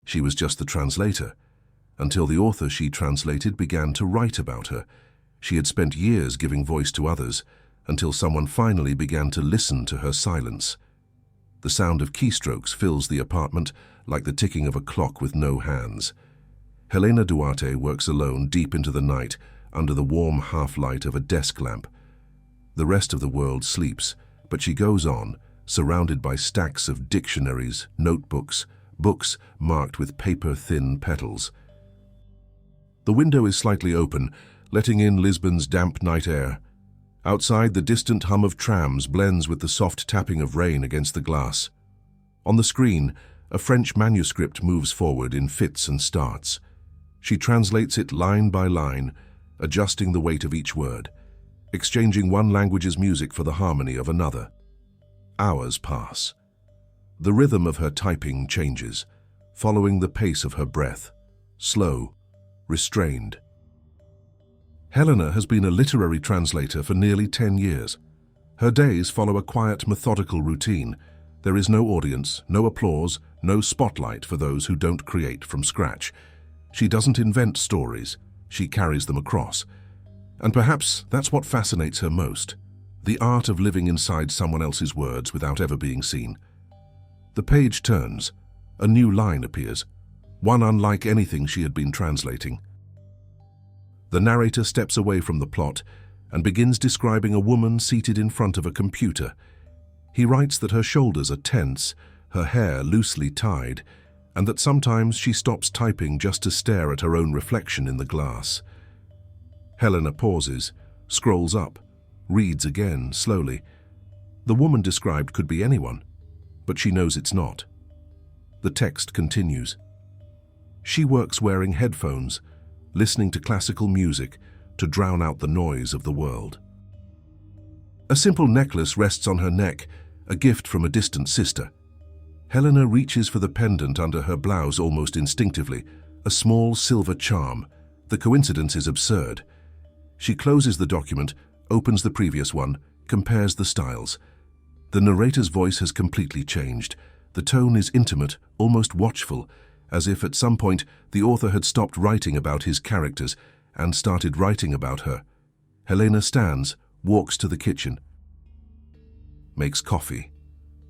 She was just the translator, until the author she translated began to write about her. She had spent years giving voice to others, until someone finally began to listen to her silence. The sound of keystrokes fills the apartment like the ticking of a clock with no hands. Helena Duarte works alone deep into the night under the warm half-light of a desk lamp. The rest of the world sleeps, but she goes on, surrounded by stacks of dictionaries, notebooks, books marked with paper-thin petals. The window is slightly open, letting in Lisbon's damp night air. Outside, the distant hum of trams blends with the soft tapping of rain against the glass. On the screen, a French manuscript moves forward in fits and starts. She translates it line by line, adjusting the weight of each word, exchanging one language's music for the harmony of another. Hours pass. The rhythm of her typing changes, following the pace of her breath, slow, restrained. Helena has been a literary translator for nearly 10 years. Her days follow a quiet, methodical routine. There is no audience, no applause, no spotlight for those who don't create from scratch. She doesn't invent stories, she carries them across. And perhaps that's what fascinates her most, the art of living inside someone else's words without ever being seen. The page turns, a new line appears, one unlike anything she had been translating. The narrator steps away from the plot and begins describing a woman seated in front of a computer. He writes that her shoulders are tense, her hair loosely tied, and that sometimes she stops typing just to stare at her own reflection in the glass. Helena pauses, scrolls up, reads again, slowly. The woman described could be anyone, but she knows it's not. The text continues. She works wearing headphones, listening to classical music to drown out the noise of the world. A simple necklace rests on her neck, a gift from a distant sister. Helena reaches for the pendant under her blouse almost instinctively, a small silver charm. The coincidence is absurd. She closes the document, opens the previous one, compares the styles. The narrator's voice has completely changed. The tone is intimate, almost watchful, as if at some point the author had stopped writing about his characters and started writing about her. Helena stands, walks to the kitchen, makes coffee.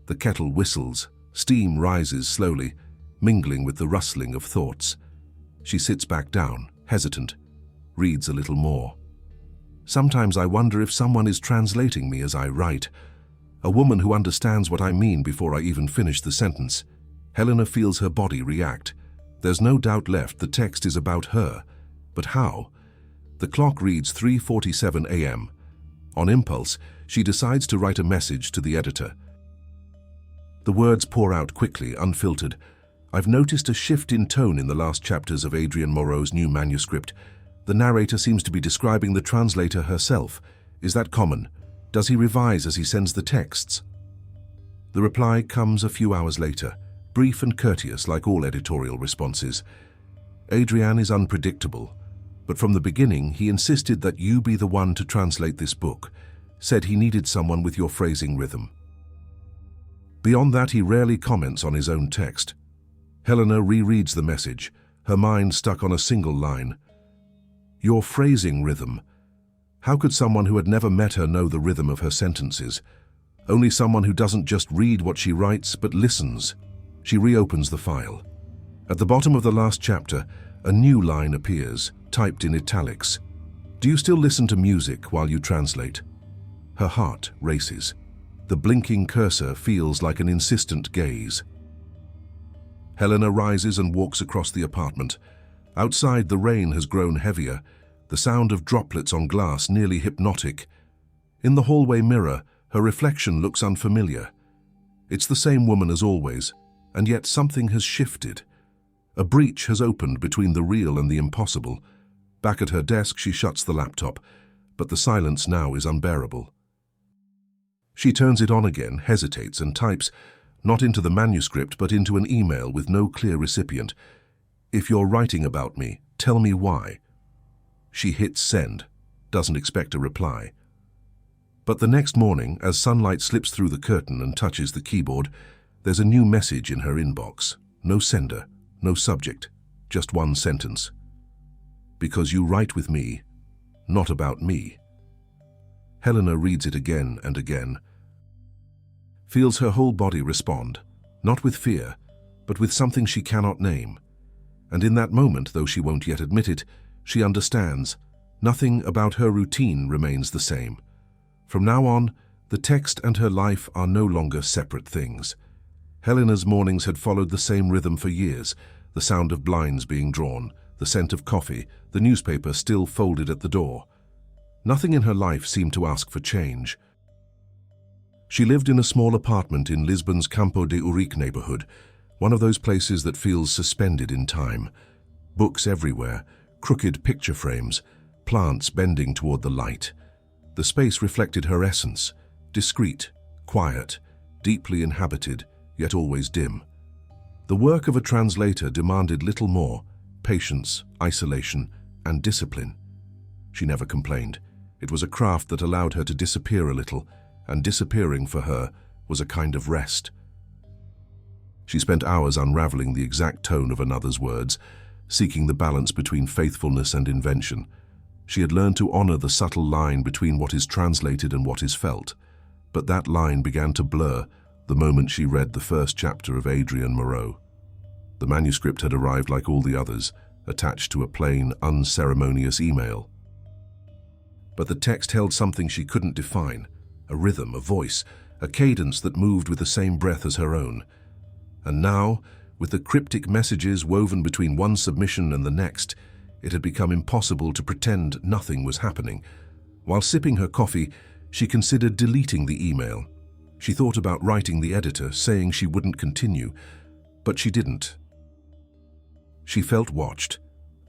The kettle whistles. Steam rises slowly, mingling with the rustling of thoughts. She sits back down, hesitant, reads a little more. Sometimes I wonder if someone is translating me as I write, a woman who understands what I mean before I even finish the sentence. Helena feels her body react. There's no doubt left, the text is about her. But how? The clock reads 3:47 a.m. On impulse, she decides to write a message to the editor. The words pour out quickly, unfiltered. I've noticed a shift in tone in the last chapters of Adrienne Moreau's new manuscript. The narrator seems to be describing the translator herself. Is that common? Does he revise as he sends the texts? The reply comes a few hours later, brief and courteous like all editorial responses. Adrienne is unpredictable, but from the beginning he insisted that you be the one to translate this book, said he needed someone with your phrasing rhythm. Beyond that, he rarely comments on his own text. Helena rereads the message, her mind stuck on a single line. Your phrasing rhythm. How could someone who had never met her know the rhythm of her sentences? Only someone who doesn't just read what she writes, but listens. She reopens the file. At the bottom of the last chapter, a new line appears, typed in italics. Do you still listen to music while you translate? Her heart races. The blinking cursor feels like an insistent gaze. Helena rises and walks across the apartment. Outside, the rain has grown heavier, the sound of droplets on glass nearly hypnotic. In the hallway mirror, her reflection looks unfamiliar. It's the same woman as always, and yet something has shifted. A breach has opened between the real and the impossible. Back at her desk, she shuts the laptop, but the silence now is unbearable. She turns it on again, hesitates, and types, not into the manuscript, but into an email with no clear recipient. If you're writing about me, tell me why. She hits send, doesn't expect a reply. But the next morning, as sunlight slips through the curtain and touches the keyboard, there's a new message in her inbox. No sender, no subject, just one sentence. Because you write with me, not about me. Helena reads it again and again, feels her whole body respond, not with fear, but with something she cannot name. And in that moment, though she won't yet admit it, she understands. Nothing about her routine remains the same. From now on, the text and her life are no longer separate things. Helena's mornings had followed the same rhythm for years, the sound of blinds being drawn, the scent of coffee, the newspaper still folded at the door. Nothing in her life seemed to ask for change. She lived in a small apartment in Lisbon's Campo de Urique neighborhood, one of those places that feels suspended in time. Books everywhere, crooked picture frames, plants bending toward the light. The space reflected her essence, discreet, quiet, deeply inhabited, yet always dim. The work of a translator demanded little more: patience, isolation, and discipline. She never complained. It was a craft that allowed her to disappear a little, and disappearing for her was a kind of rest. She spent hours unraveling the exact tone of another's words, seeking the balance between faithfulness and invention. She had learned to honor the subtle line between what is translated and what is felt. But that line began to blur the moment she read the first chapter of Adrian Moreau. The manuscript had arrived like all the others, attached to a plain, unceremonious email. But the text held something she couldn't define, a rhythm, a voice, a cadence that moved with the same breath as her own. And now, with the cryptic messages woven between one submission and the next, it had become impossible to pretend nothing was happening. While sipping her coffee, she considered deleting the email. She thought about writing the editor, saying she wouldn't continue, but she didn't. She felt watched,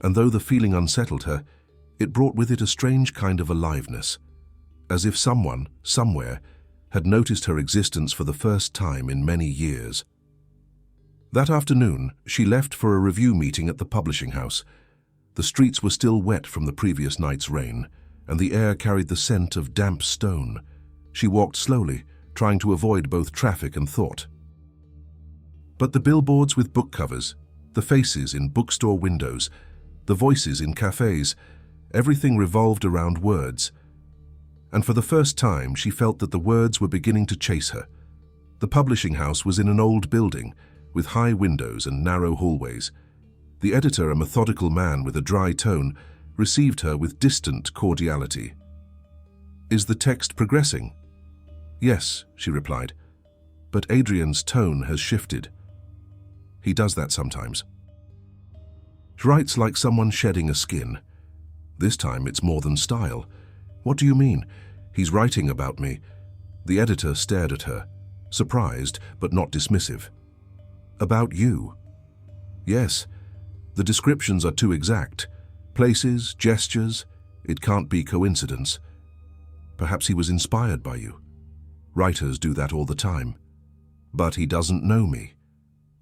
and though the feeling unsettled her, it brought with it a strange kind of aliveness, as if someone, somewhere, had noticed her existence for the first time in many years. That afternoon, she left for a review meeting at the publishing house. The streets were still wet from the previous night's rain, and the air carried the scent of damp stone. She walked slowly, trying to avoid both traffic and thought. But the billboards with book covers, the faces in bookstore windows, the voices in cafes, everything revolved around words. And for the first time, she felt that the words were beginning to chase her. The publishing house was in an old building, with high windows and narrow hallways. The editor, a methodical man with a dry tone, received her with distant cordiality. "Is the text progressing?" "Yes," she replied, "but Adrian's tone has shifted. He does that sometimes. He writes like someone shedding a skin. This time it's more than style." "What do you mean?" "He's writing about me." The editor stared at her, surprised but not dismissive. "About you?" "Yes. The descriptions are too exact. Places, gestures, it can't be coincidence. Perhaps he was inspired by you. Writers do that all the time. But he doesn't know me.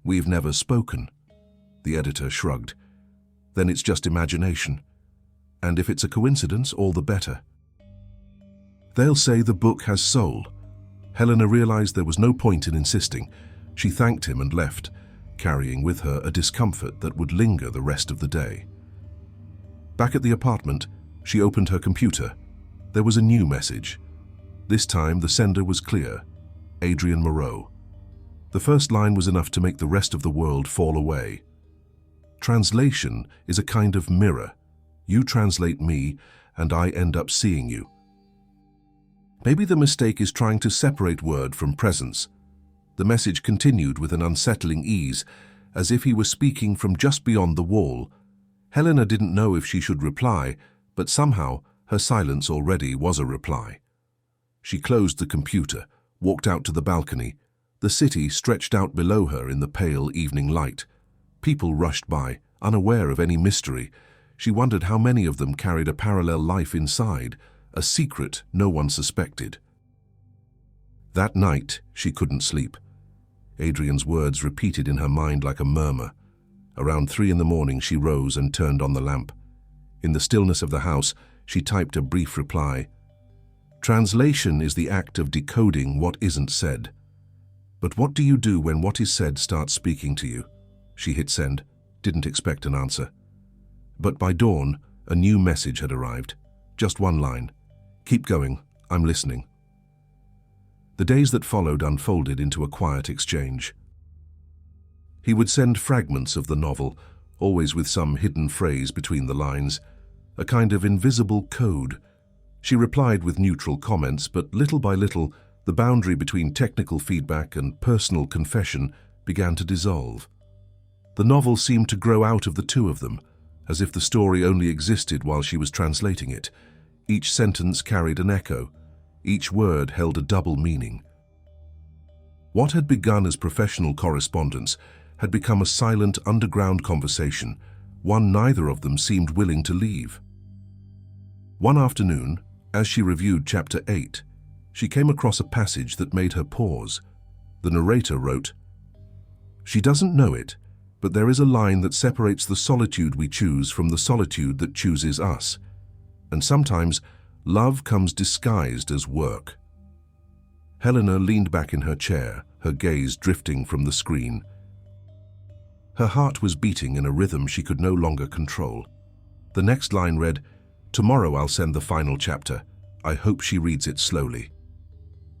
We've never spoken." The editor shrugged. "Then it's just imagination. And if it's a coincidence, all the better. They'll say the book has soul." Helena realized there was no point in insisting. She thanked him and left, carrying with her a discomfort that would linger the rest of the day. Back at the apartment, she opened her computer. There was a new message. This time the sender was clear: Adrian Moreau. The first line was enough to make the rest of the world fall away. Translation is a kind of mirror. You translate me, and I end up seeing you. Maybe the mistake is trying to separate word from presence. The message continued with an unsettling ease, as if he were speaking from just beyond the wall. Helena didn't know if she should reply, but somehow her silence already was a reply. She closed the computer, walked out to the balcony. The city stretched out below her in the pale evening light. People rushed by, unaware of any mystery. She wondered how many of them carried a parallel life inside, a secret no one suspected. That night, she couldn't sleep. Adrian's words repeated in her mind like a murmur. Around 3 a.m, she rose and turned on the lamp. In the stillness of the house, she typed a brief reply. "Translation is the act of decoding what isn't said. But what do you do when what is said starts speaking to you?" She hit send. didn't expect an answer. But by dawn, a new message had arrived. Just one line. "Keep going, I'm listening." The days that followed unfolded into a quiet exchange. He would send fragments of the novel, always with some hidden phrase between the lines, a kind of invisible code. She replied with neutral comments, but little by little, the boundary between technical feedback and personal confession began to dissolve. The novel seemed to grow out of the two of them, as if the story only existed while she was translating it. Each sentence carried an echo. Each word held a double meaning. What had begun as professional correspondence had become a silent underground conversation, one neither of them seemed willing to leave. One afternoon, as she reviewed Chapter 8, she came across a passage that made her pause. The narrator wrote, "She doesn't know it, but there is a line that separates the solitude we choose from the solitude that chooses us. And sometimes, love comes disguised as work." Helena leaned back in her chair, her gaze drifting from the screen. Her heart was beating in a rhythm she could no longer control. The next line read, "Tomorrow I'll send the final chapter. I hope she reads it slowly."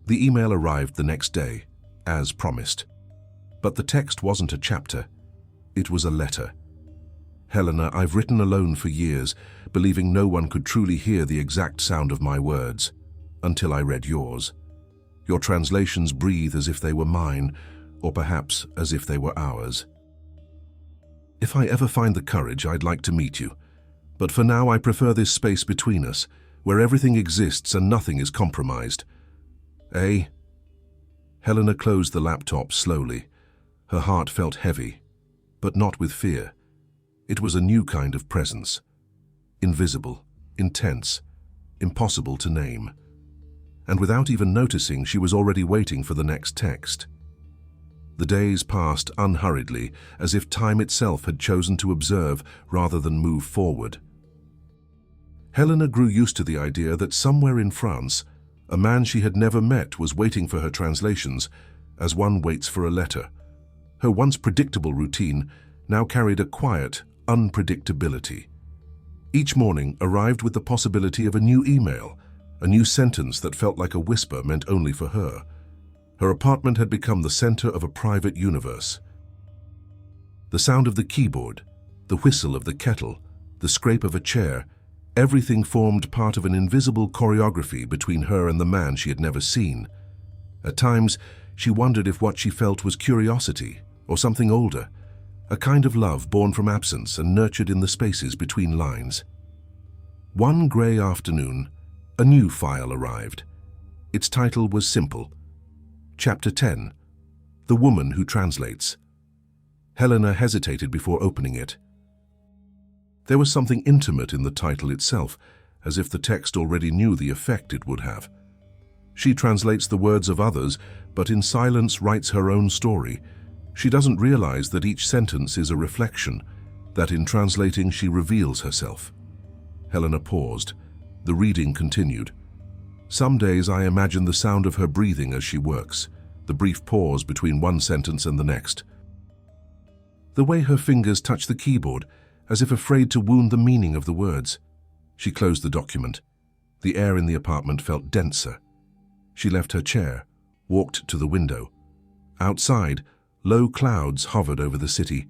The email arrived the next day, as promised. But the text wasn't a chapter. It was a letter. "Helena, I've written alone for years, believing no one could truly hear the exact sound of my words, until I read yours. Your translations breathe as if they were mine, or perhaps as if they were ours. If I ever find the courage, I'd like to meet you. But for now, I prefer this space between us, where everything exists and nothing is compromised. Eh?" Helena closed the laptop slowly. Her heart felt heavy, but not with fear. It was a new kind of presence. Invisible, intense, impossible to name. And without even noticing, she was already waiting for the next text. The days passed unhurriedly, as if time itself had chosen to observe rather than move forward. Helena grew used to the idea that somewhere in France, a man she had never met was waiting for her translations, as one waits for a letter. Her once predictable routine now carried a quiet unpredictability. Each morning arrived with the possibility of a new email, a new sentence that felt like a whisper meant only for her. Her apartment had become the center of a private universe. The sound of the keyboard, the whistle of the kettle, the scrape of a chair, everything formed part of an invisible choreography between her and the man she had never seen. At times, she wondered if what she felt was curiosity or something older, a kind of love born from absence and nurtured in the spaces between lines. One gray afternoon, a new file arrived. Its title was simple. Chapter 10, The Woman Who Translates. Helena hesitated before opening it. There was something intimate in the title itself, as if the text already knew the effect it would have. She translates the words of others, but in silence writes her own story. She doesn't realize that each sentence is a reflection, that in translating she reveals herself. Helena paused. The reading continued. Some days I imagine the sound of her breathing as she works, the brief pause between one sentence and the next. The way her fingers touch the keyboard, as if afraid to wound the meaning of the words. She closed the document. The air in the apartment felt denser. She left her chair, walked to the window. Outside, low clouds hovered over the city.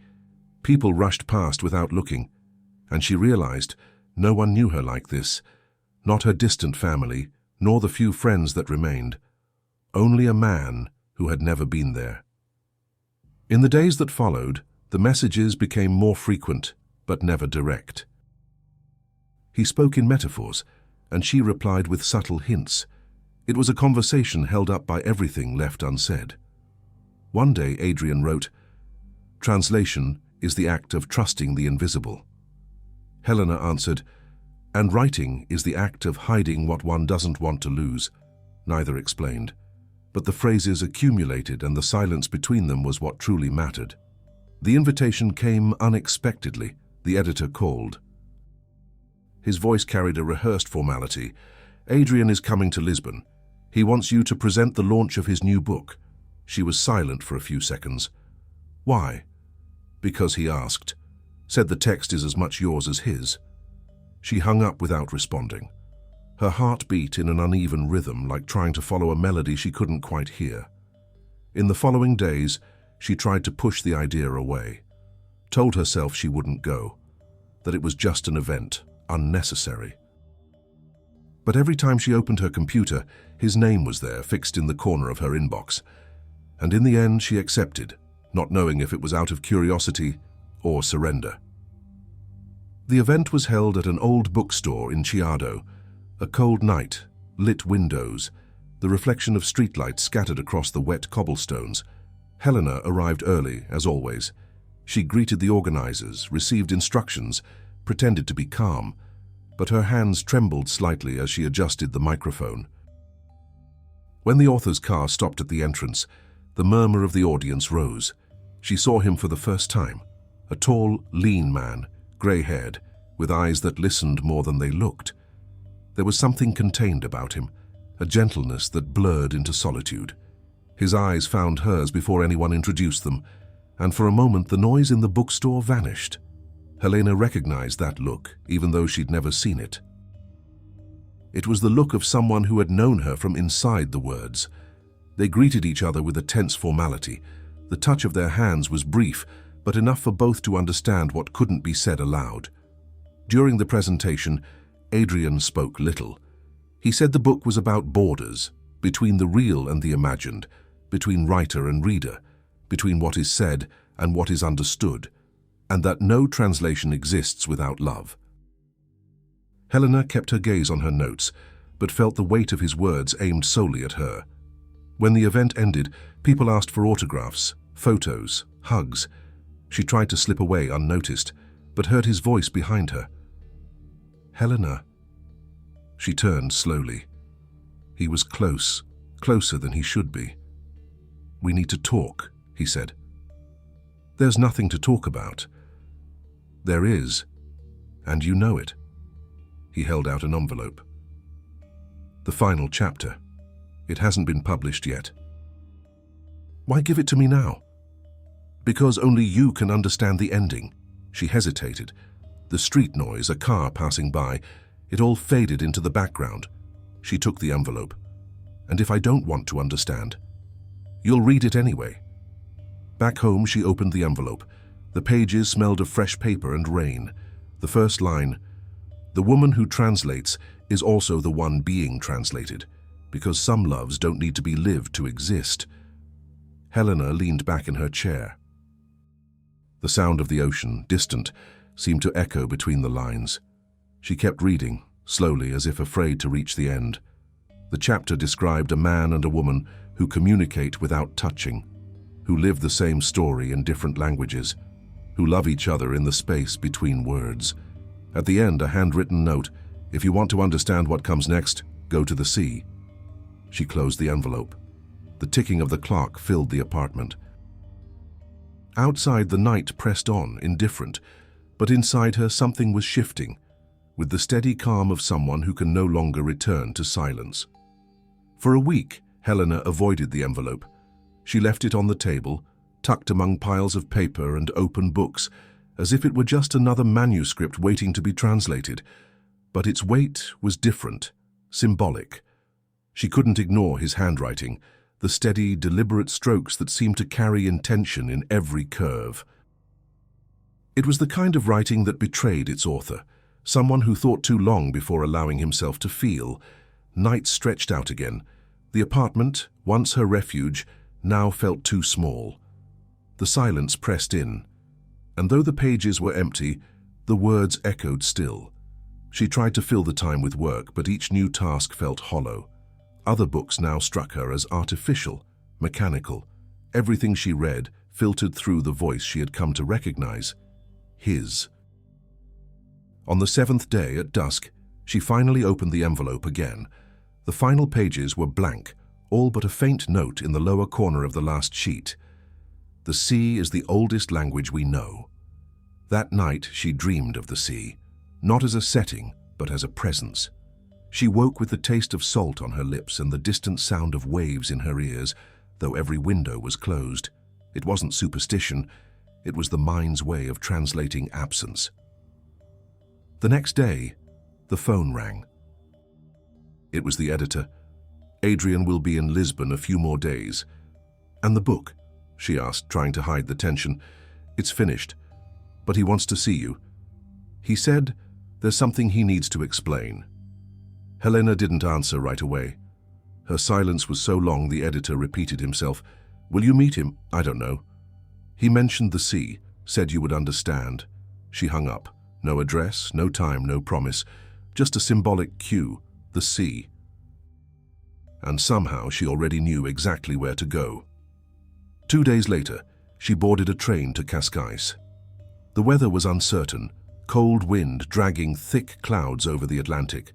People rushed past without looking, and she realized no one knew her like this, not her distant family, nor the few friends that remained. Only a man who had never been there. In the days that followed, the messages became more frequent, but never direct. He spoke in metaphors, and she replied with subtle hints. It was a conversation held up by everything left unsaid. One day Adrian wrote, "Translation is the act of trusting the invisible." Helena answered, "And writing is the act of hiding what one doesn't want to lose." Neither explained, but the phrases accumulated and the silence between them was what truly mattered. The invitation came unexpectedly. The editor called. His voice carried a rehearsed formality. "Adrian is coming to Lisbon. He wants you to present the launch of his new book." She was silent for a few seconds. "Why?" "Because he asked." said the text is as much yours as his. She hung up without responding. Her heart beat in an uneven rhythm, like trying to follow a melody she couldn't quite hear. In the following days, she tried to push the idea away, told herself she wouldn't go, that it was just an event, unnecessary. But every time she opened her computer, his name was there, fixed in the corner of her inbox. And in the end, she accepted, not knowing if it was out of curiosity or surrender. The event was held at an old bookstore in Chiado. A cold night, lit windows, the reflection of streetlights scattered across the wet cobblestones. Helena arrived early, as always. She greeted the organizers, received instructions, pretended to be calm, but her hands trembled slightly as she adjusted the microphone. When the author's car stopped at the entrance, the murmur of the audience rose. She saw him for the first time, a tall, lean man, grey-haired, with eyes that listened more than they looked. There was something contained about him, a gentleness that blurred into solitude. His eyes found hers before anyone introduced them, and for a moment the noise in the bookstore vanished. Helena recognized that look, even though she'd never seen it. It was the look of someone who had known her from inside the words. They greeted each other with a tense formality. The touch of their hands was brief, but enough for both to understand what couldn't be said aloud. During the presentation, Adrian spoke little. He said the book was about borders, between the real and the imagined, between writer and reader, between what is said and what is understood, and that no translation exists without love. Helena kept her gaze on her notes, but felt the weight of his words aimed solely at her. When the event ended, people asked for autographs, photos, hugs. She tried to slip away unnoticed, but heard his voice behind her. "Helena." She turned slowly. He was close, closer than he should be. "We need to talk," he said. "There's nothing to talk about." "There is, and you know it." He held out an envelope. "The final chapter. It hasn't been published yet." "Why give it to me now?" "Because only you can understand the ending." She hesitated. The street noise, a car passing by, it all faded into the background. She took the envelope. "And if I don't want to understand?" "You'll read it anyway." Back home, she opened the envelope. The pages smelled of fresh paper and rain. The first line, "The woman who translates is also the one being translated, because some loves don't need to be lived to exist." Helena leaned back in her chair. The sound of the ocean, distant, seemed to echo between the lines. She kept reading, slowly, as if afraid to reach the end. The chapter described a man and a woman who communicate without touching, who live the same story in different languages, who love each other in the space between words. At the end, a handwritten note, "If you want to understand what comes next, go to the sea." She closed the envelope. The ticking of the clock filled the apartment. Outside, the night pressed on, indifferent, but inside her something was shifting, with the steady calm of someone who can no longer return to silence. For a week, Helena avoided the envelope. She left it on the table, tucked among piles of paper and open books, as if it were just another manuscript waiting to be translated. But its weight was different, symbolic. She couldn't ignore his handwriting, the steady, deliberate strokes that seemed to carry intention in every curve. It was the kind of writing that betrayed its author, someone who thought too long before allowing himself to feel. Night stretched out again. The apartment, once her refuge, now felt too small. The silence pressed in, and though the pages were empty, the words echoed still. She tried to fill the time with work, but each new task felt hollow. Other books now struck her as artificial, mechanical. Everything she read filtered through the voice she had come to recognize. His. On the 7th day, at dusk, she finally opened the envelope again. The final pages were blank, all but a faint note in the lower corner of the last sheet. "The sea is the oldest language we know." That night, she dreamed of the sea, not as a setting, but as a presence. She woke with the taste of salt on her lips and the distant sound of waves in her ears, though every window was closed. It wasn't superstition. It was the mind's way of translating absence. The next day, the phone rang. It was the editor. "Adrian will be in Lisbon a few more days." "And the book?" she asked, trying to hide the tension. "It's finished, but he wants to see you. He said there's something he needs to explain." Helena didn't answer right away. Her silence was so long the editor repeated himself. "Will you meet him?" "I don't know. He mentioned the sea, said you would understand." She hung up. No address, no time, no promise. Just a symbolic cue, the sea. And somehow she already knew exactly where to go. 2 days later, she boarded a train to Cascais. The weather was uncertain, cold wind dragging thick clouds over the Atlantic.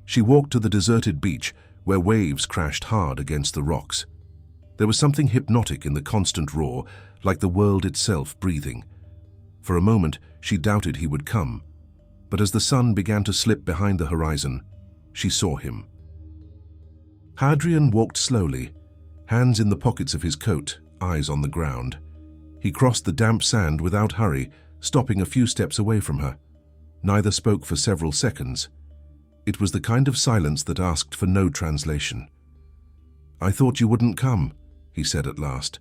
She walked to the deserted beach where waves crashed hard against the rocks. There was something hypnotic in the constant roar, like the world itself breathing. For a moment, she doubted he would come, but as the sun began to slip behind the horizon, she saw him. Hadrian walked slowly, hands in the pockets of his coat, eyes on the ground. He crossed the damp sand without hurry, stopping a few steps away from her. Neither spoke for several seconds. It was the kind of silence that asked for no translation. "I thought you wouldn't come," he said at last.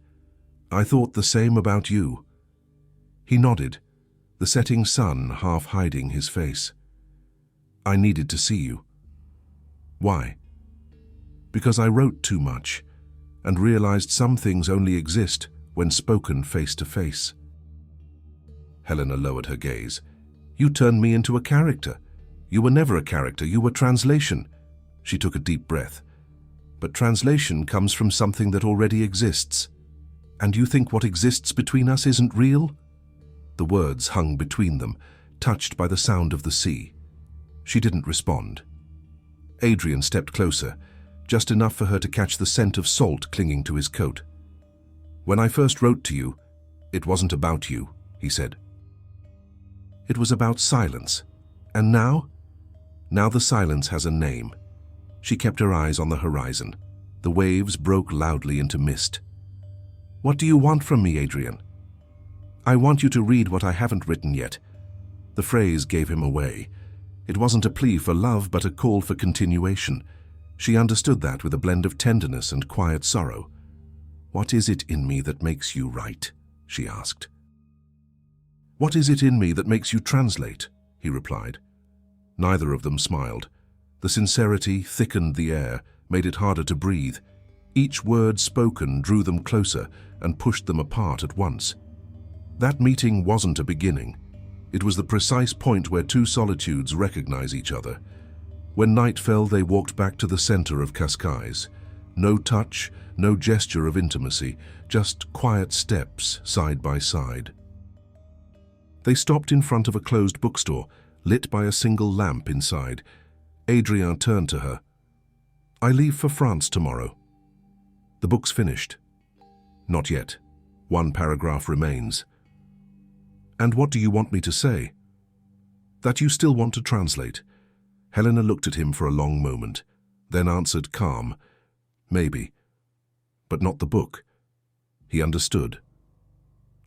"I thought the same about you." He nodded, the setting sun half hiding his face. "I needed to see you." "Why?" "Because I wrote too much, and realized some things only exist when spoken face to face." Helena lowered her gaze. "You turned me into a character. You were never a character, you were translation." She took a deep breath. "But translation comes from something that already exists. And you think what exists between us isn't real?" The words hung between them, touched by the sound of the sea. She didn't respond. Adrian stepped closer, just enough for her to catch the scent of salt clinging to his coat. "When I first wrote to you, it wasn't about you," he said. "It was about silence. And now? Now the silence has a name." She kept her eyes on the horizon. The waves broke loudly into mist. "What do you want from me, Adrian?" "I want you to read what I haven't written yet." The phrase gave him away. It wasn't a plea for love, but a call for continuation. She understood that with a blend of tenderness and quiet sorrow. "What is it in me that makes you write?" she asked. "What is it in me that makes you translate?" he replied. Neither of them smiled. The sincerity thickened the air, made it harder to breathe. Each word spoken drew them closer and pushed them apart at once. That meeting wasn't a beginning. It was the precise point where two solitudes recognize each other. When night fell, they walked back to the center of Cascais. No touch, no gesture of intimacy, just quiet steps side by side. They stopped in front of a closed bookstore, lit by a single lamp inside. Adrien turned to her. "I leave for France tomorrow." "The book's finished." "Not yet. One paragraph remains." "And what do you want me to say?" "That you still want to translate." Helena looked at him for a long moment, then answered calm, "Maybe, but not the book." He understood,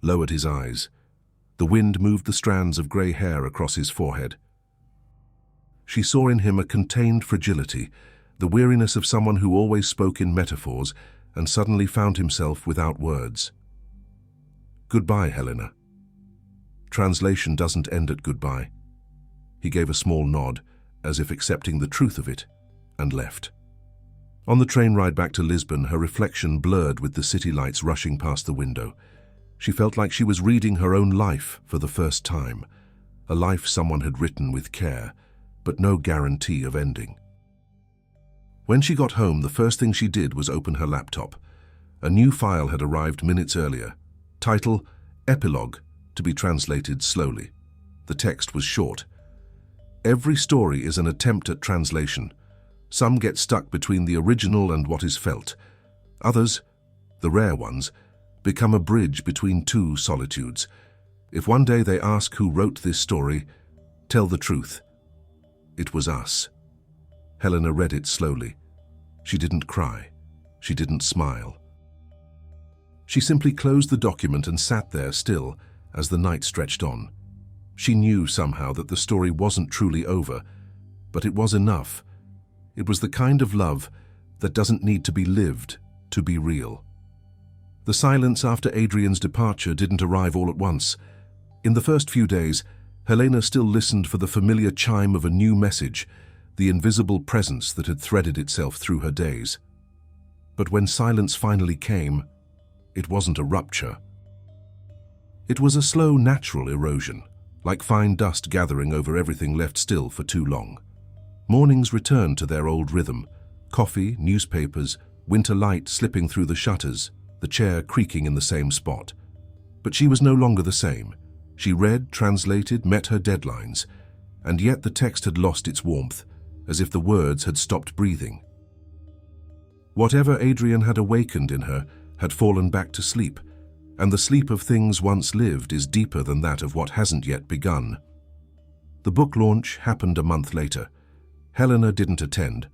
lowered his eyes. The wind moved the strands of grey hair across his forehead. She saw in him a contained fragility, the weariness of someone who always spoke in metaphors and suddenly found himself without words. "Goodbye, Helena." Translation doesn't end at goodbye. He gave a small nod, as if accepting the truth of it, and left. On the train ride back to Lisbon, her reflection blurred with the city lights rushing past the window. She felt like she was reading her own life for the first time, a life someone had written with care, but no guarantee of ending. When she got home, the first thing she did was open her laptop. A new file had arrived minutes earlier. Title, Epilogue, to be translated slowly. The text was short. "Every story is an attempt at translation. Some get stuck between the original and what is felt. Others, the rare ones, become a bridge between two solitudes. If one day they ask who wrote this story, tell the truth. It was us." Helena read it slowly. She didn't cry. She didn't smile. She simply closed the document and sat there still, as the night stretched on. She knew somehow that the story wasn't truly over, but it was enough. It was the kind of love that doesn't need to be lived to be real. The silence after Adrian's departure didn't arrive all at once. In the first few days, Helena still listened for the familiar chime of a new message, the invisible presence that had threaded itself through her days. But when silence finally came, it wasn't a rupture. It was a slow, natural erosion, like fine dust gathering over everything left still for too long. Mornings returned to their old rhythm: coffee, newspapers, winter light slipping through the shutters, the chair creaking in the same spot. But she was no longer the same. She read, translated, met her deadlines, and yet the text had lost its warmth, as if the words had stopped breathing. Whatever Adrian had awakened in her had fallen back to sleep, and the sleep of things once lived is deeper than that of what hasn't yet begun. The book launch happened a month later. Helena didn't attend.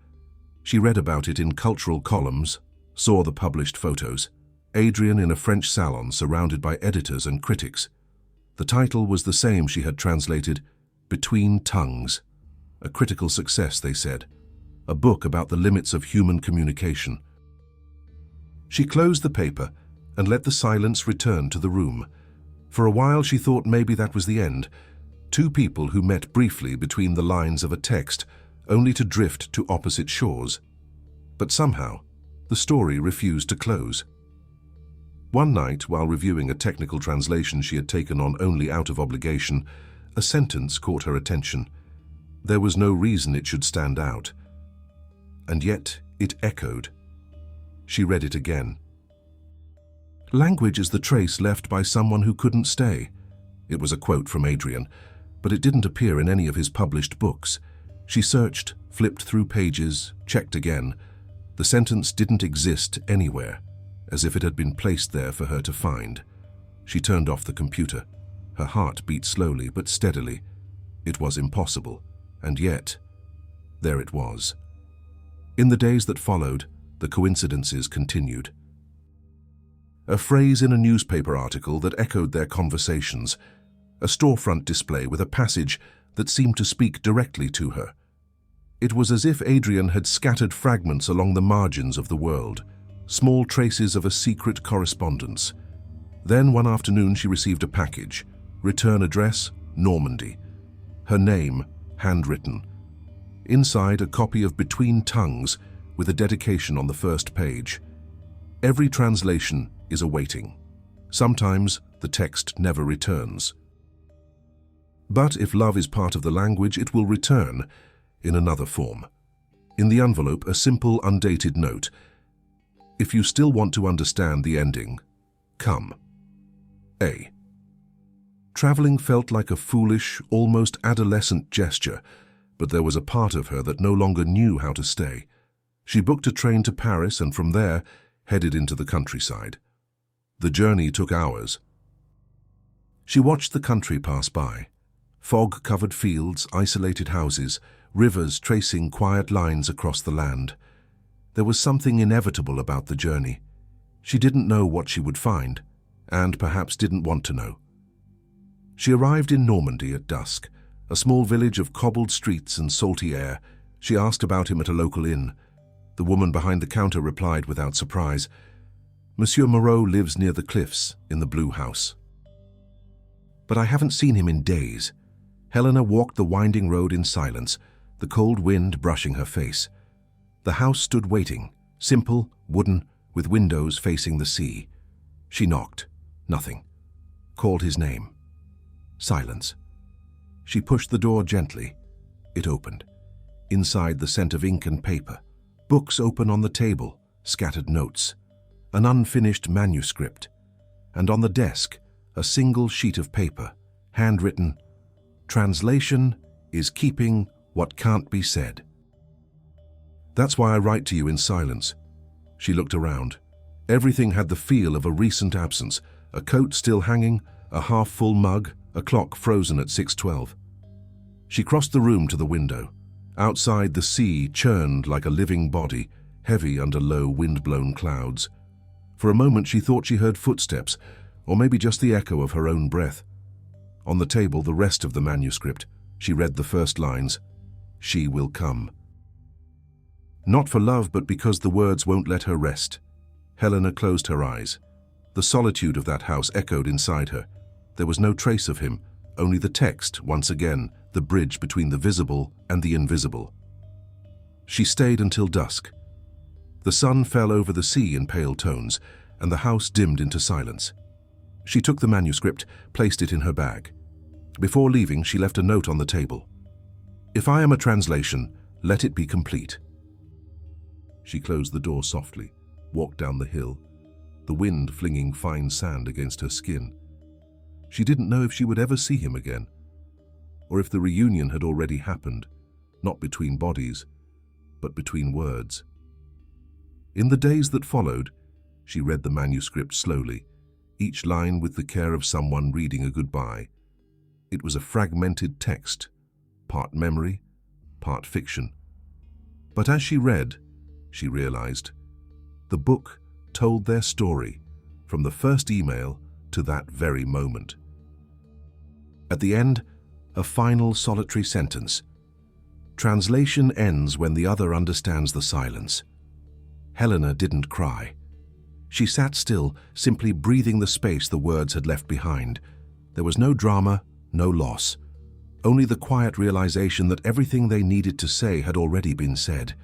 She read about it in cultural columns, saw the published photos. Adrian in a French salon surrounded by editors and critics. The title was the same she had translated, Between Tongues. A critical success, they said. A book about the limits of human communication. She closed the paper and let the silence return to the room. For a while she thought maybe that was the end. Two people who met briefly between the lines of a text, only to drift to opposite shores. But somehow, the story refused to close. One night, while reviewing a technical translation she had taken on only out of obligation, a sentence caught her attention. There was no reason it should stand out. And yet, it echoed. She read it again. "Language is the trace left by someone who couldn't stay." It was a quote from Adrian, but it didn't appear in any of his published books. She searched, flipped through pages, checked again. The sentence didn't exist anywhere, as if it had been placed there for her to find. She turned off the computer. Her heart beat slowly but steadily. It was impossible, and yet, there it was. In the days that followed, the coincidences continued. A phrase in a newspaper article that echoed their conversations, a storefront display with a passage that seemed to speak directly to her. It was as if Adrian had scattered fragments along the margins of the world, small traces of a secret correspondence. Then one afternoon she received a package, return address, Normandy. Her name, handwritten. Inside, a copy of Between Tongues with a dedication on the first page. Every translation is awaiting. Sometimes the text never returns. But if love is part of the language, it will return in another form. In the envelope, a simple, undated note. If you still want to understand the ending, come. A. Traveling felt like a foolish, almost adolescent gesture, but there was a part of her that no longer knew how to stay. She booked a train to Paris and from there headed into the countryside. The journey took hours. She watched the country pass by. Fog-covered fields, isolated houses, rivers tracing quiet lines across the land. There was something inevitable about the journey. She didn't know what she would find, and perhaps didn't want to know. She arrived in Normandy at dusk, a small village of cobbled streets and salty air. She asked about him at a local inn. The woman behind the counter replied without surprise, "Monsieur Moreau lives near the cliffs, in the Blue House." "But I haven't seen him in days." Helena walked the winding road in silence, the cold wind brushing her face. The house stood waiting, simple, wooden, with windows facing the sea. She knocked. Nothing. Called his name. Silence. She pushed the door gently. It opened. Inside, the scent of ink and paper. Books open on the table, scattered notes. An unfinished manuscript. And on the desk, a single sheet of paper, handwritten, "Translation is keeping what can't be said." "That's why I write to you in silence." She looked around. Everything had the feel of a recent absence, a coat still hanging, a half-full mug, a clock frozen at 6:12. She crossed the room to the window. Outside, the sea churned like a living body, heavy under low, wind-blown clouds. For a moment she thought she heard footsteps, Or maybe just the echo of her own breath. On the table, the rest of the manuscript. She read the first lines. She will come. Not for love, but because the words won't let her rest. Helena closed her eyes. The solitude of that house echoed inside her. There was no trace of him, only the text, once again, the bridge between the visible and the invisible. She stayed until dusk. The sun fell over the sea in pale tones, and the house dimmed into silence. She took the manuscript, placed it in her bag. Before leaving, she left a note on the table. If I am a translation, let it be complete. She closed the door softly, walked down the hill, the wind flinging fine sand against her skin. She didn't know if she would ever see him again, or if the reunion had already happened, not between bodies, but between words. In the days that followed, she read the manuscript slowly, each line with the care of someone reading a goodbye. It was a fragmented text, part memory, part fiction. But as she read, she realized, the book told their story from the first email to that very moment. At the end, a final solitary sentence. Translation ends when the other understands the silence. Helena didn't cry. She sat still, simply breathing the space the words had left behind. There was no drama, no loss, only the quiet realization that everything they needed to say had already been said,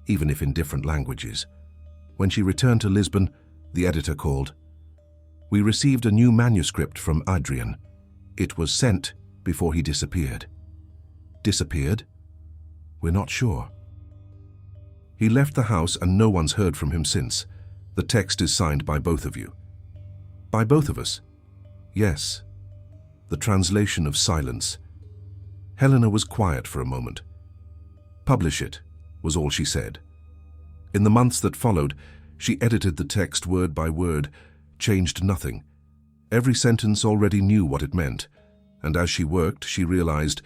even if in different languages. When she returned to Lisbon, the editor called. We received a new manuscript from Adrian. It was sent before he disappeared. Disappeared? We're not sure. He left the house and no one's heard from him since. The text is signed by both of you. By both of us? Yes. The translation of silence. Helena was quiet for a moment. Publish it, was all she said. In the months that followed, she edited the text word by word, changed nothing. Every sentence already knew what it meant, and as she worked, she realized,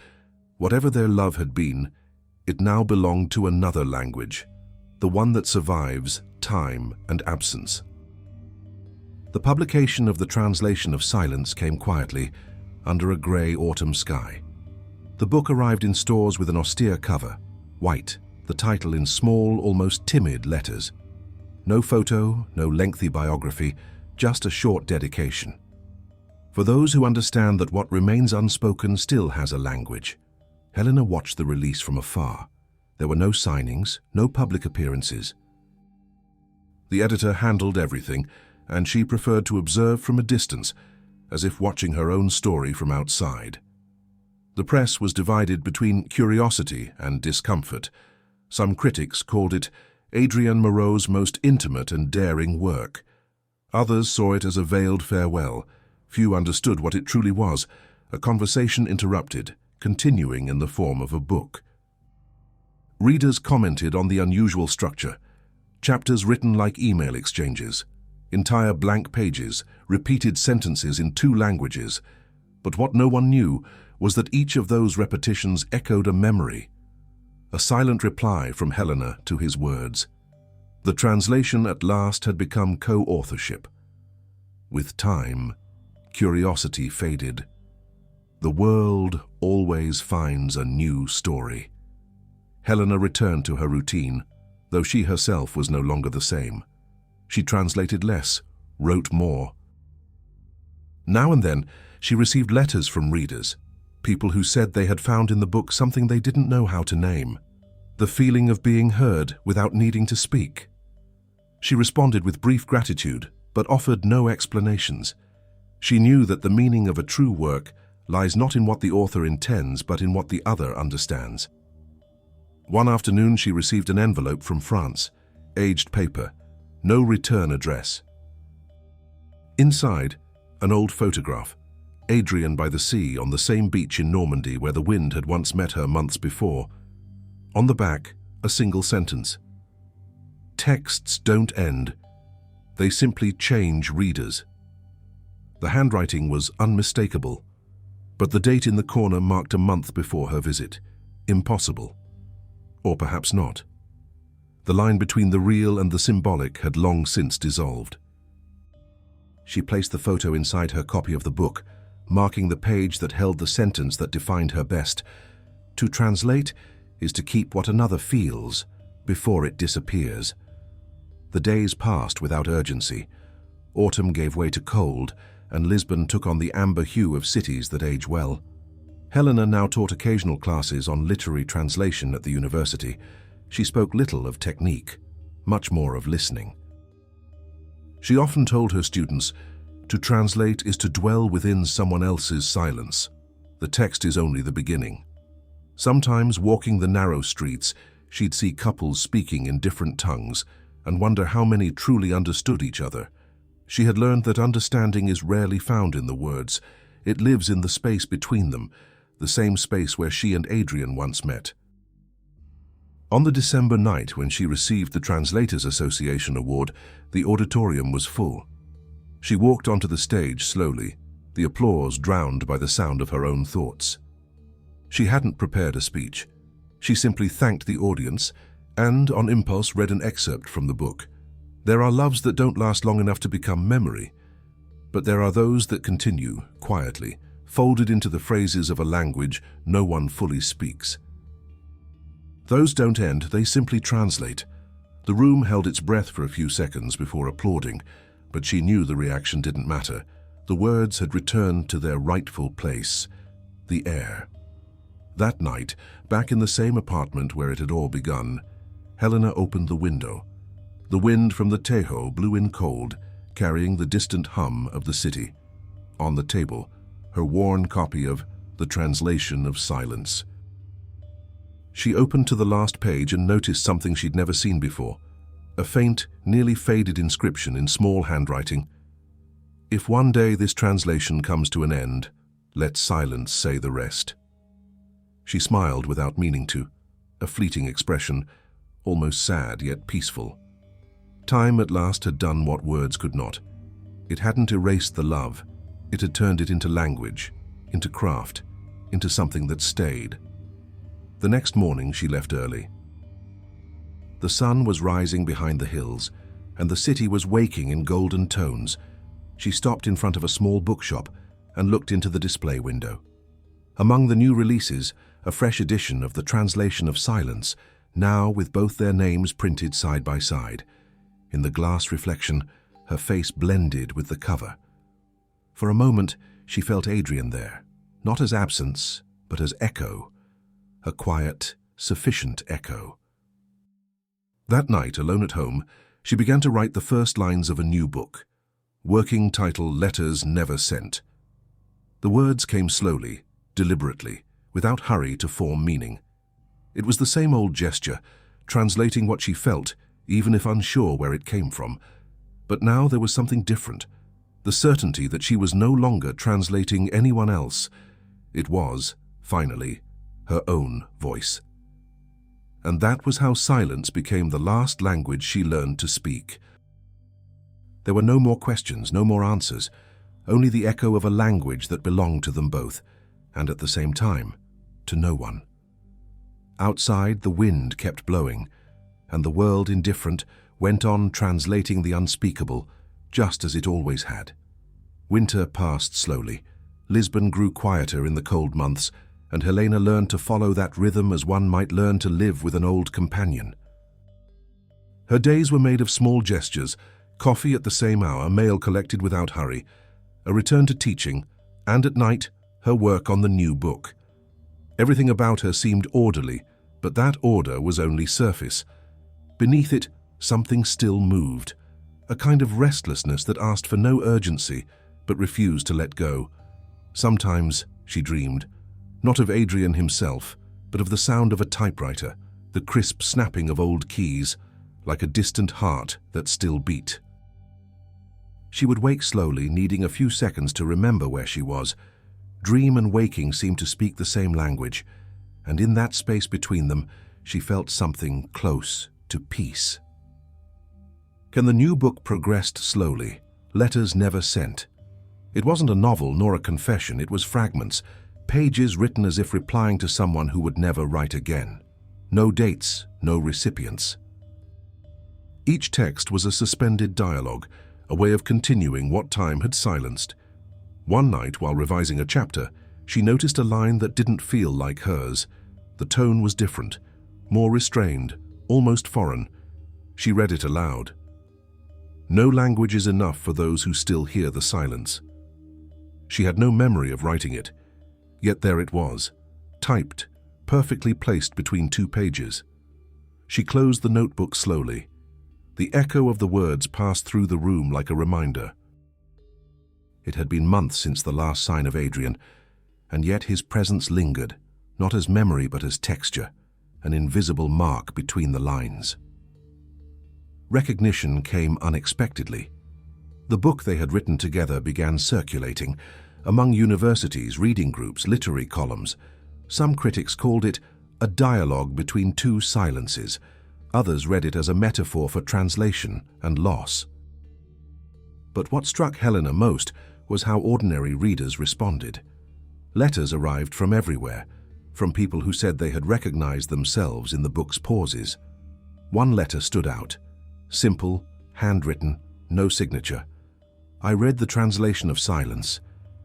whatever their love had been, it now belonged to another language, the one that survives time and absence. The publication of the translation of silence came quietly, under a grey autumn sky. The book arrived in stores with an austere cover, white, the title in small, almost timid letters. No photo, no lengthy biography, just a short dedication. For those who understand that what remains unspoken still has a language. Helena watched the release from afar. There were no signings, no public appearances. The editor handled everything, and she preferred to observe from a distance, as if watching her own story from outside. The press was divided between curiosity and discomfort. Some critics called it Adrienne Moreau's most intimate and daring work. Others saw it as a veiled farewell. Few understood what it truly was, a conversation interrupted, continuing in the form of a book. Readers commented on the unusual structure, chapters written like email exchanges, entire blank pages, repeated sentences in 2 languages. But what no one knew was that each of those repetitions echoed a memory, a silent reply from Helena to his words. The translation at last had become co-authorship. With time, curiosity faded. The world always finds a new story. Helena returned to her routine, though she herself was no longer the same. She translated less, wrote more. Now and then, she received letters from readers, people who said they had found in the book something they didn't know how to name, the feeling of being heard without needing to speak. She responded with brief gratitude, but offered no explanations. She knew that the meaning of a true work lies not in what the author intends, but in what the other understands. One afternoon, she received an envelope from France, aged paper, no return address. Inside, an old photograph, Adrienne by the sea on the same beach in Normandy where the wind had once met her months before. On the back, a single sentence. Texts don't end. They simply change readers. The handwriting was unmistakable, but the date in the corner marked a month before her visit. Impossible. Or perhaps not. The line between the real and the symbolic had long since dissolved. She placed the photo inside her copy of the book, marking the page that held the sentence that defined her best. To translate is to keep what another feels before it disappears. The days passed without urgency. Autumn gave way to cold, and Lisbon took on the amber hue of cities that age well. Helena now taught occasional classes on literary translation at the university. She spoke little of technique, much more of listening. She often told her students, to translate is to dwell within someone else's silence. The text is only the beginning. Sometimes, walking the narrow streets, she'd see couples speaking in different tongues and wonder how many truly understood each other. She had learned that understanding is rarely found in the words. It lives in the space between them, the same space where she and Adrian once met. On the December night when she received the Translators Association Award, the auditorium was full. She walked onto the stage slowly, the applause drowned by the sound of her own thoughts. She hadn't prepared a speech. She simply thanked the audience and, on impulse, read an excerpt from the book. There are loves that don't last long enough to become memory, but there are those that continue, quietly, folded into the phrases of a language no one fully speaks. Those don't end, they simply translate. The room held its breath for a few seconds before applauding, but she knew the reaction didn't matter. The words had returned to their rightful place, the air. That night, back in the same apartment where it had all begun, Helena opened the window. The wind from the Tejo blew in cold, carrying the distant hum of the city. On the table, her worn copy of The Translation of Silence. She opened to the last page and noticed something she'd never seen before. A faint, nearly faded inscription in small handwriting. If one day this translation comes to an end, let silence say the rest. She smiled without meaning to, a fleeting expression, almost sad yet peaceful. Time at last had done what words could not. It hadn't erased the love, it had turned it into language, into craft, into something that stayed. The next morning she left early. The sun was rising behind the hills, and the city was waking in golden tones. She stopped in front of a small bookshop and looked into the display window. Among the new releases, a fresh edition of The Translation of Silence, now with both their names printed side by side. In the glass reflection, her face blended with the cover. For a moment, she felt Adrian there, not as absence, but as echo, a quiet, sufficient echo. That night, alone at home, she began to write the first lines of a new book, working title Letters Never Sent. The words came slowly, deliberately, without hurry to form meaning. It was the same old gesture, translating what she felt, even if unsure where it came from. But now there was something different, the certainty that she was no longer translating anyone else. It was, finally, her own voice. And that was how silence became the last language she learned to speak. There were no more questions, no more answers, only the echo of a language that belonged to them both, and at the same time, to no one. Outside, the wind kept blowing, and the world, indifferent, went on translating the unspeakable, just as it always had. Winter passed slowly. Lisbon grew quieter in the cold months, and Helena learned to follow that rhythm as one might learn to live with an old companion. Her days were made of small gestures, coffee at the same hour, mail collected without hurry, a return to teaching, and at night, her work on the new book. Everything about her seemed orderly, but that order was only surface. Beneath it, something still moved, a kind of restlessness that asked for no urgency, but refused to let go. Sometimes, she dreamed, not of Adrian himself, but of the sound of a typewriter, the crisp snapping of old keys, like a distant heart that still beat. She would wake slowly, needing a few seconds to remember where she was. Dream and waking seemed to speak the same language, and in that space between them, she felt something close to peace. The new book progressed slowly, letters never sent. It wasn't a novel nor a confession, it was fragments, pages written as if replying to someone who would never write again. No dates, no recipients. Each text was a suspended dialogue, a way of continuing what time had silenced. One night, while revising a chapter, she noticed a line that didn't feel like hers. The tone was different, more restrained, almost foreign. She read it aloud. "No language is enough for those who still hear the silence." She had no memory of writing it, yet there it was, typed, perfectly placed between 2 pages. She closed the notebook slowly. The echo of the words passed through the room like a reminder. It had been months since the last sign of Adrian, and yet his presence lingered, not as memory but as texture, an invisible mark between the lines. Recognition came unexpectedly. The book they had written together began circulating among universities, reading groups, literary columns. Some critics called it a dialogue between 2 silences. Others read it as a metaphor for translation and loss. But what struck Helena most was how ordinary readers responded. Letters arrived from everywhere, from people who said they had recognized themselves in the book's pauses. One letter stood out. Simple, handwritten, no signature. "I read the translation of silence,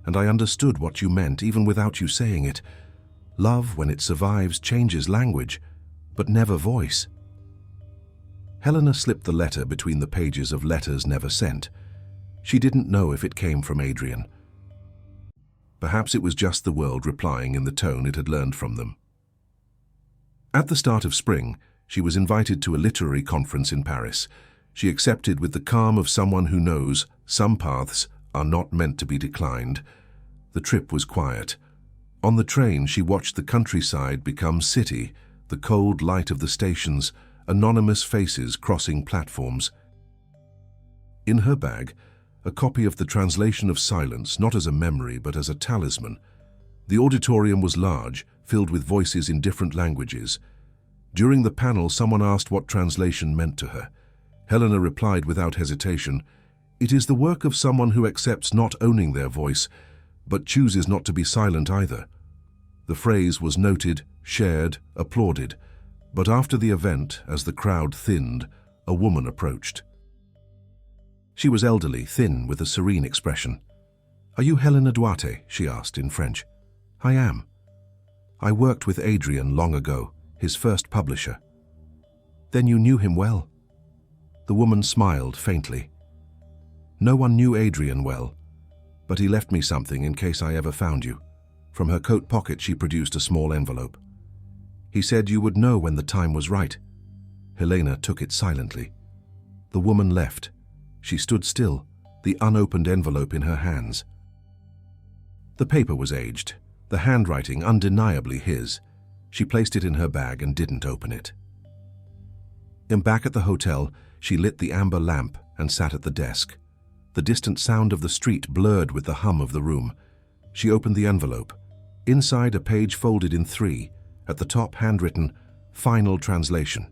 and I understood what you meant even without you saying it. Love, when it survives, changes language, but never voice." Helena slipped the letter between the pages of letters never sent. She didn't know if it came from Adrian. Perhaps it was just the world replying in the tone it had learned from them. At the start of spring, she was invited to a literary conference in Paris. She accepted with the calm of someone who knows some paths are not meant to be declined. The trip was quiet. On the train, she watched the countryside become city, the cold light of the stations, anonymous faces crossing platforms. In her bag, a copy of the translation of silence, not as a memory but as a talisman. The auditorium was large, filled with voices in different languages. During the panel, someone asked what translation meant to her. Helena replied without hesitation, "It is the work of someone who accepts not owning their voice, but chooses not to be silent either." The phrase was noted, shared, applauded, but after the event, as the crowd thinned, a woman approached. She was elderly, thin, with a serene expression. "Are you Helena Duarte?" she asked in French. "I am. I worked with Adrian long ago, his first publisher." "Then you knew him well?" The woman smiled faintly. "No one knew Adrian well, but he left me something in case I ever found you." From her coat pocket she produced a small envelope. "He said you would know when the time was right." Helena took it silently. The woman left. She stood still, the unopened envelope in her hands. The paper was aged, the handwriting undeniably his. She placed it in her bag and didn't open it. Back at the hotel, she lit the amber lamp and sat at the desk. The distant sound of the street blurred with the hum of the room. She opened the envelope. Inside, a page folded in 3, at the top handwritten, "Final Translation."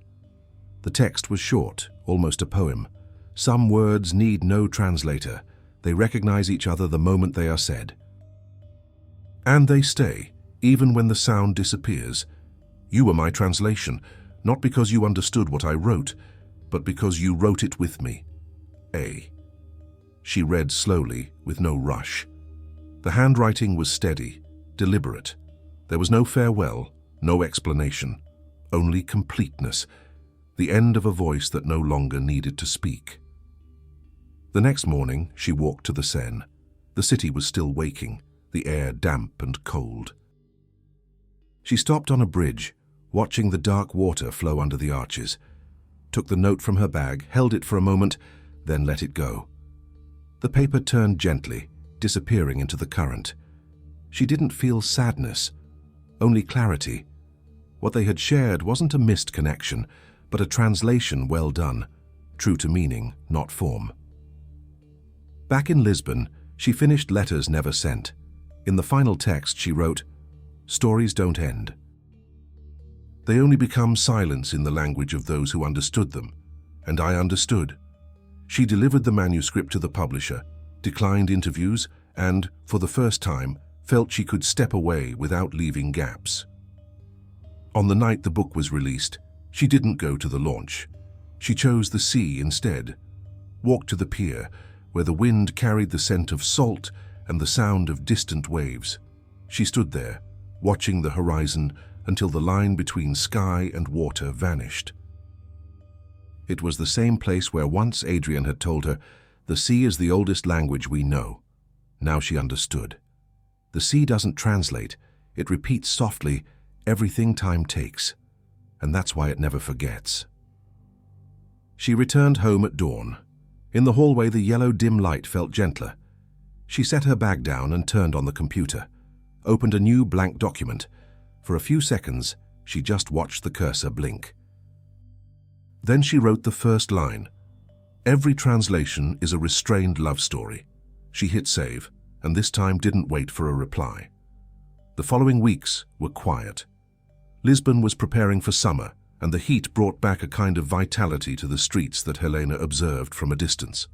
The text was short, almost a poem. Some words need no translator. They recognize each other the moment they are said. And they stay, even when the sound disappears. "You were my translation, not because you understood what I wrote, but because you wrote it with me. A." She read slowly, with no rush. The handwriting was steady, deliberate. There was no farewell, no explanation, only completeness, the end of a voice that no longer needed to speak. The next morning, she walked to the Seine. The city was still waking, the air damp and cold. She stopped on a bridge, watching the dark water flow under the arches, took the note from her bag, held it for a moment, then let it go. The paper turned gently, disappearing into the current. She didn't feel sadness, only clarity. What they had shared wasn't a missed connection, but a translation well done, true to meaning, not form. Back in Lisbon, she finished Letters Never Sent. In the final text, she wrote, "Stories don't end. They only become silence in the language of those who understood them, and I understood." She delivered the manuscript to the publisher, declined interviews, and, for the first time, felt she could step away without leaving gaps. On the night the book was released, she didn't go to the launch. She chose the sea instead, walked to the pier, where the wind carried the scent of salt and the sound of distant waves. She stood there, watching the horizon until the line between sky and water vanished. It was the same place where once Adrian had told her, "The sea is the oldest language we know." Now she understood. The sea doesn't translate, it repeats softly everything time takes, and that's why it never forgets. She returned home at dawn. In the hallway, the yellow dim light felt gentler. She set her bag down and turned on the computer, opened a new blank document. For a few seconds, she just watched the cursor blink. Then she wrote the first line. Every translation is a restrained love story. She hit save, and this time didn't wait for a reply. The following weeks were quiet. Lisbon was preparing for summer, and the heat brought back a kind of vitality to the streets that Helena observed from a distance.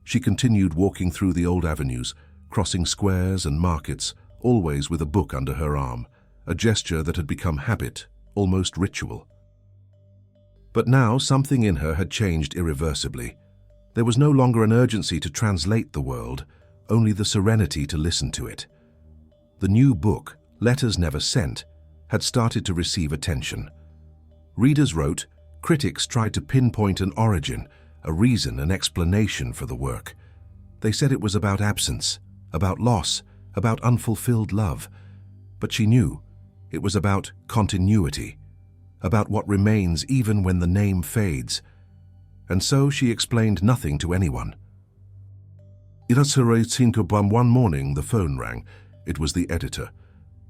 She continued walking through the old avenues, crossing squares and markets, always with a book under her arm, a gesture that had become habit, almost ritual. But now something in her had changed irreversibly. There was no longer an urgency to translate the world, only the serenity to listen to it. The new book, Letters Never Sent, had started to receive attention. Readers wrote, critics tried to pinpoint an origin, a reason, an explanation for the work. They said it was about absence, about loss, about unfulfilled love. But she knew it was about continuity, about what remains even when the name fades. And so she explained nothing to anyone. One morning, the phone rang. It was the editor.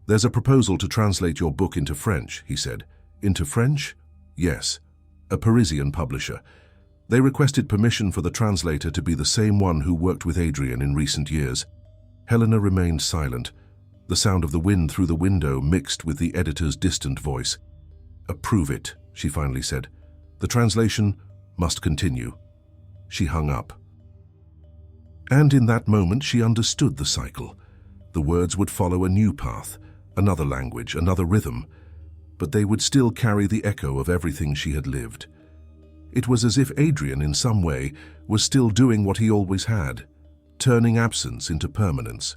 "There's a proposal to translate your book into French," he said. "Into French?" "Yes. A Parisian publisher. They requested permission for the translator to be the same one who worked with Adrian in recent years." Helena remained silent. The sound of the wind through the window mixed with the editor's distant voice. "Approve it," she finally said. "The translation must continue." She hung up. And in that moment she understood the cycle. The words would follow a new path, another language, another rhythm, but they would still carry the echo of everything she had lived. It was as if Adrian, in some way, was still doing what he always had, turning absence into permanence.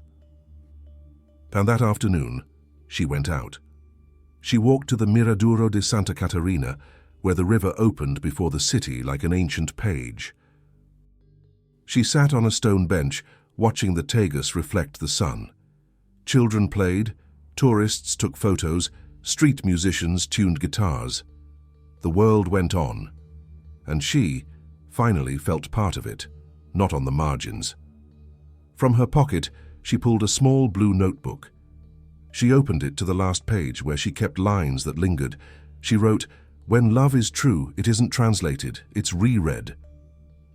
And that afternoon, she went out. She walked to the Miraduro de Santa Catarina, where the river opened before the city like an ancient page. She sat on a stone bench, watching the Tagus reflect the sun. Children played, tourists took photos, street musicians tuned guitars. The world went on, and she, finally, felt part of it, not on the margins. From her pocket, she pulled a small blue notebook. She opened it to the last page where she kept lines that lingered. She wrote, "When love is true, it isn't translated, it's reread."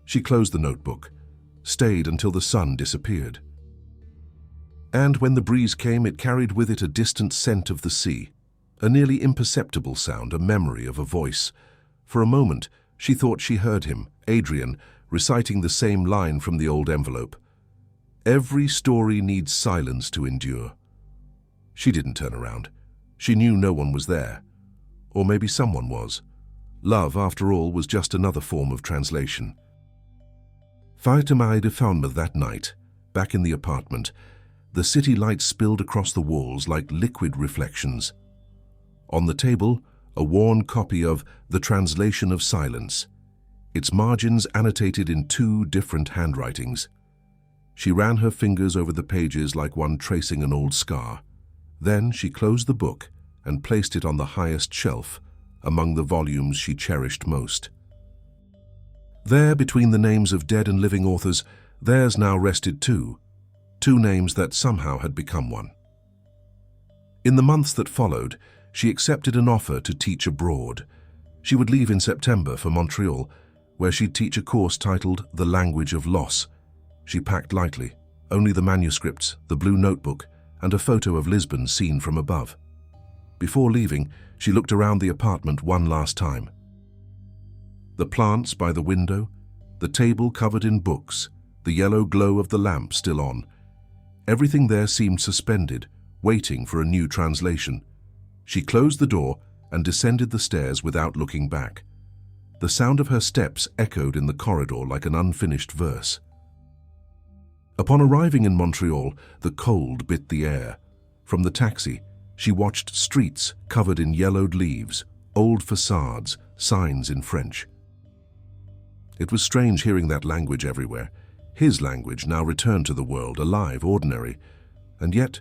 She closed the notebook, stayed until the sun disappeared. And when the breeze came, it carried with it a distant scent of the sea, a nearly imperceptible sound, a memory of a voice. For a moment, she thought she heard him, Adrian, reciting the same line from the old envelope. "Every story needs silence to endure." She didn't turn around. She knew no one was there. Or maybe someone was. Love, after all, was just another form of translation. 5 Mai de Falmouth that night, back in the apartment, the city lights spilled across the walls like liquid reflections. On the table, a worn copy of The Translation of Silence, its margins annotated in 2 different handwritings. She ran her fingers over the pages like one tracing an old scar. Then she closed the book and placed it on the highest shelf, among the volumes she cherished most. There, between the names of dead and living authors, theirs now rested too, 2 names that somehow had become one. In the months that followed, she accepted an offer to teach abroad. She would leave in September for Montreal, where she'd teach a course titled The Language of Loss. She packed lightly, only the manuscripts, the blue notebook, and a photo of Lisbon seen from above. Before leaving, she looked around the apartment one last time. The plants by the window, the table covered in books, the yellow glow of the lamp still on. Everything there seemed suspended, waiting for a new translation. She closed the door and descended the stairs without looking back. The sound of her steps echoed in the corridor like an unfinished verse. Upon arriving in Montreal, the cold bit the air. From the taxi, she watched streets covered in yellowed leaves, old facades, signs in French. It was strange hearing that language everywhere. His language now returned to the world, alive, ordinary, and yet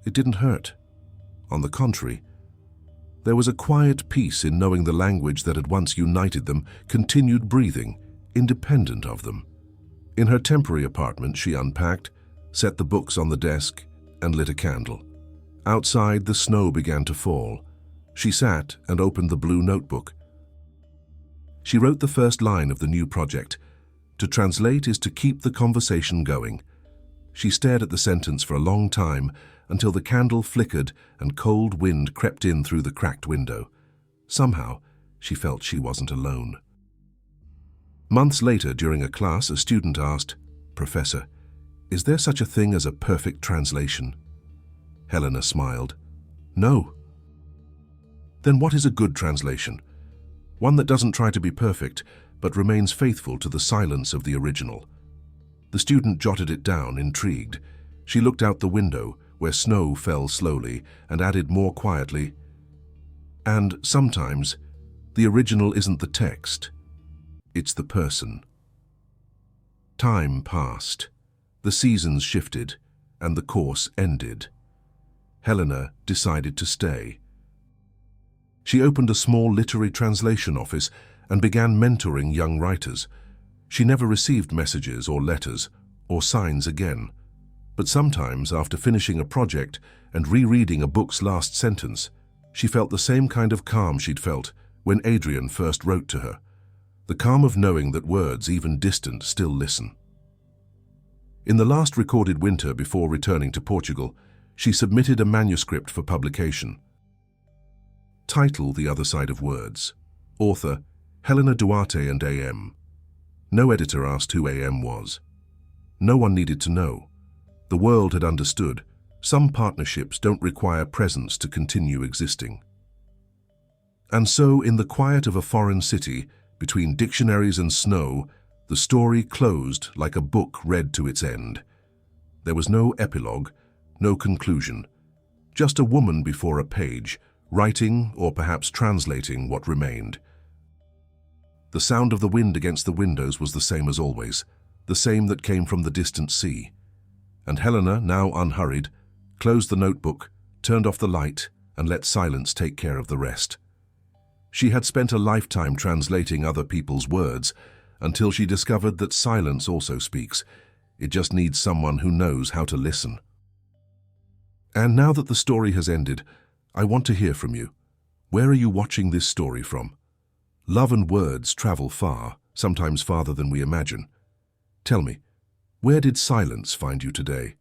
it didn't hurt. On the contrary, there was a quiet peace in knowing the language that had once united them continued breathing, independent of them. In her temporary apartment, she unpacked, set the books on the desk, and lit a candle. Outside, the snow began to fall. She sat and opened the blue notebook. She wrote the first line of the new project. To translate is to keep the conversation going. She stared at the sentence for a long time until the candle flickered and cold wind crept in through the cracked window. Somehow, she felt she wasn't alone. Months later, during a class, a student asked, "Professor, is there such a thing as a perfect translation?" Helena smiled. "No." "Then what is a good translation? One that doesn't try to be perfect, but remains faithful to the silence of the original." The student jotted it down, intrigued. She looked out the window, where snow fell slowly, and added more quietly, "And sometimes, the original isn't the text, it's the person." Time passed. The seasons shifted, and the course ended. Helena decided to stay. She opened a small literary translation office and began mentoring young writers. She never received messages or letters or signs again. But sometimes, after finishing a project and rereading a book's last sentence, she felt the same kind of calm she'd felt when Adrian first wrote to her. The calm of knowing that words, even distant, still listen. In the last recorded winter before returning to Portugal, she submitted a manuscript for publication. Title: The Other Side of Words. Author: Helena Duarte and A.M. No editor asked who A.M. was. No one needed to know. The world had understood. Some partnerships don't require presence to continue existing. And so, in the quiet of a foreign city, between dictionaries and snow, the story closed like a book read to its end. There was no epilogue, no conclusion. Just a woman before a page, writing or perhaps translating what remained. The sound of the wind against the windows was the same as always, the same that came from the distant sea. And Helena, now unhurried, closed the notebook, turned off the light, and let silence take care of the rest. She had spent a lifetime translating other people's words until she discovered that silence also speaks. It just needs someone who knows how to listen. And now that the story has ended, I want to hear from you. Where are you watching this story from? Love and words travel far, sometimes farther than we imagine. Tell me, where did silence find you today?